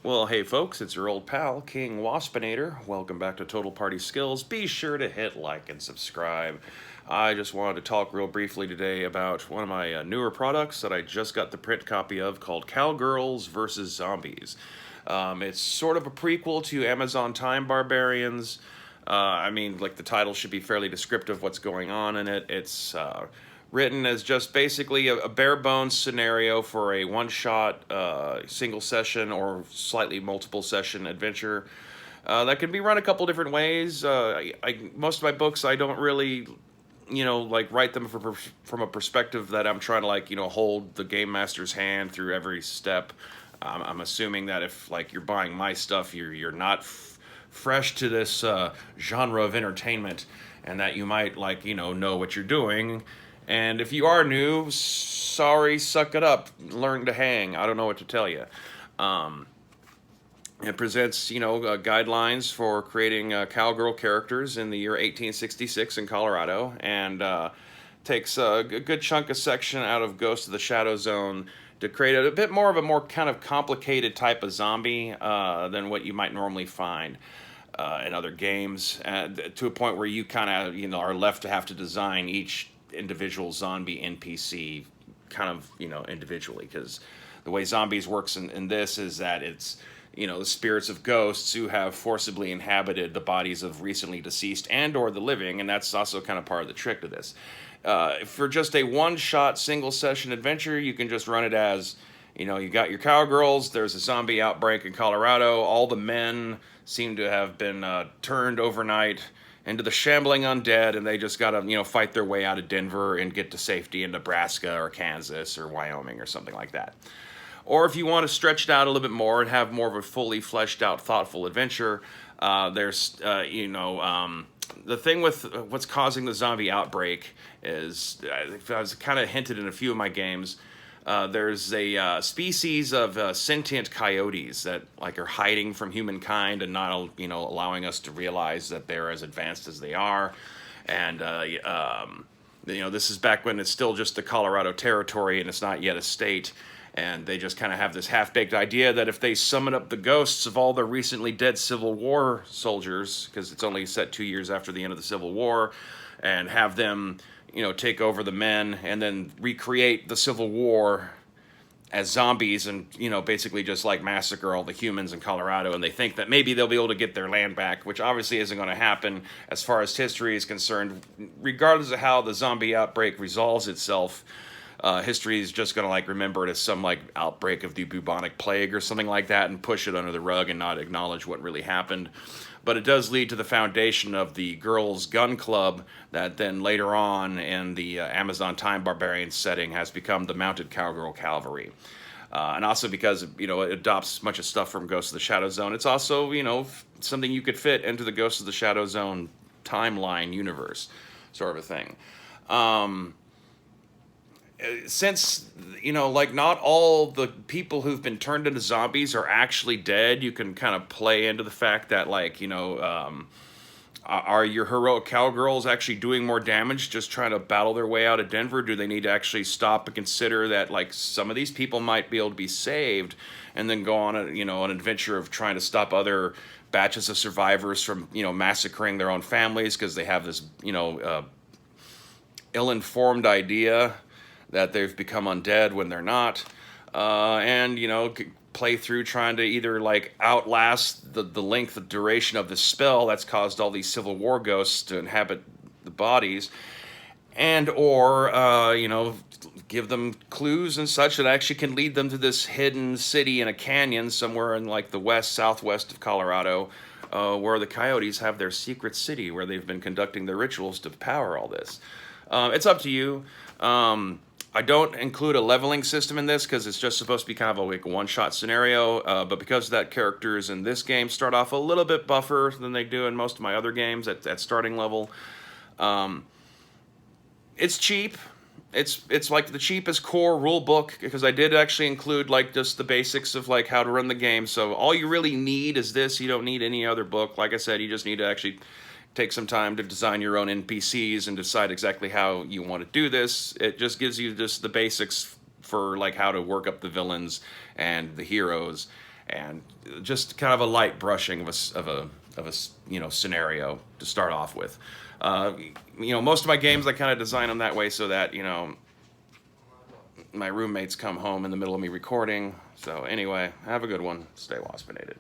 Well, hey folks, it's your old pal, King Waspinator. Welcome back to Total Party Skills. Be sure to hit like and subscribe. I just wanted to talk real briefly today about one of my newer products that I just got the print copy of called Cowgirls versus Zombies. It's sort of a prequel to Amazon Time Barbarians. Like the title should be fairly descriptive of what's going on in it. It's written as just basically a bare bones scenario for a one shot, single session or slightly multiple session adventure. That can be run a couple different ways. Most of my books, I don't really, like write them from a perspective that I'm trying to hold the game master's hand through every step. I'm assuming that if like you're buying my stuff, you're not fresh to this genre of entertainment, and that you might know what you're doing. And if you are new, sorry, suck it up, learn to hang. I don't know what to tell you. Um, it presents, guidelines for creating cowgirl characters in the year 1866 in Colorado, and takes a good chunk of section out of Ghost of the Shadow Zone to create a bit more of a more kind of complicated type of zombie than what you might normally find in other games, to a point where you kind of are left to have to design each individual zombie NPC kind of individually, because the way zombies works in this is that it's the spirits of ghosts who have forcibly inhabited the bodies of recently deceased and or the living, and that's also kind of part of the trick to this. For just a one-shot single session adventure, you can just run it as you got your cowgirls. There's a zombie outbreak in Colorado. All the men seem to have been turned overnight into the shambling undead, and they just gotta fight their way out of Denver and get to safety in Nebraska or Kansas or Wyoming or something like that. Or if you want to stretch it out a little bit more and have more of a fully fleshed out, thoughtful adventure, there's the thing with what's causing the zombie outbreak is, I was kind of hinted in a few of my games. There's a species of sentient coyotes that are hiding from humankind and not allowing us to realize that they're as advanced as they are. And this is back when it's still just the Colorado Territory and it's not yet a state. And they just kind of have this half-baked idea that if they summon up the ghosts of all the recently dead Civil War soldiers, because it's only set 2 years after the end of the Civil War, and have them take over the men and then recreate the Civil War as zombies and basically just massacre all the humans in Colorado, and they think that maybe they'll be able to get their land back, which obviously isn't going to happen as far as history is concerned. Regardless of how the zombie outbreak resolves itself, history is just going to remember it as some outbreak of the bubonic plague or something like that and push it under the rug and not acknowledge what really happened. But it does lead to the foundation of the Girls Gun Club that then later on in the Amazon Time Barbarian setting has become the Mounted Cowgirl Cavalry. And also because it adopts much of stuff from Ghost of the Shadow Zone, it's also something you could fit into the Ghost of the Shadow Zone timeline universe, sort of a thing. Since not all the people who've been turned into zombies are actually dead, you can kind of play into the fact that are your heroic cowgirls actually doing more damage just trying to battle their way out of Denver? Do they need to actually stop and consider that some of these people might be able to be saved and then go on an adventure of trying to stop other batches of survivors from massacring their own families because they have this ill-informed idea that they've become undead when they're not, and play through trying to either outlast the length of duration of the spell that's caused all these Civil War ghosts to inhabit the bodies, and or give them clues and such that actually can lead them to this hidden city in a canyon somewhere in the southwest of Colorado, where the coyotes have their secret city where they've been conducting their rituals to power all this. It's up to you. I don't include a leveling system in this because it's just supposed to be kind of a one-shot scenario, but because that characters in this game start off a little bit buffer than they do in most of my other games at starting level, it's cheap. It's the cheapest core rule book because I did actually include just the basics of how to run the game. So all you really need is this. You don't need any other book. Like I said, you just need to actually take some time to design your own NPCs and decide exactly how you want to do this. It just gives you just the basics for how to work up the villains and the heroes, and just kind of a light brushing of a scenario to start off with. Most of my games I kind of design them that way so that my roommates come home in the middle of me recording. So anyway, have a good one. Stay waspinated.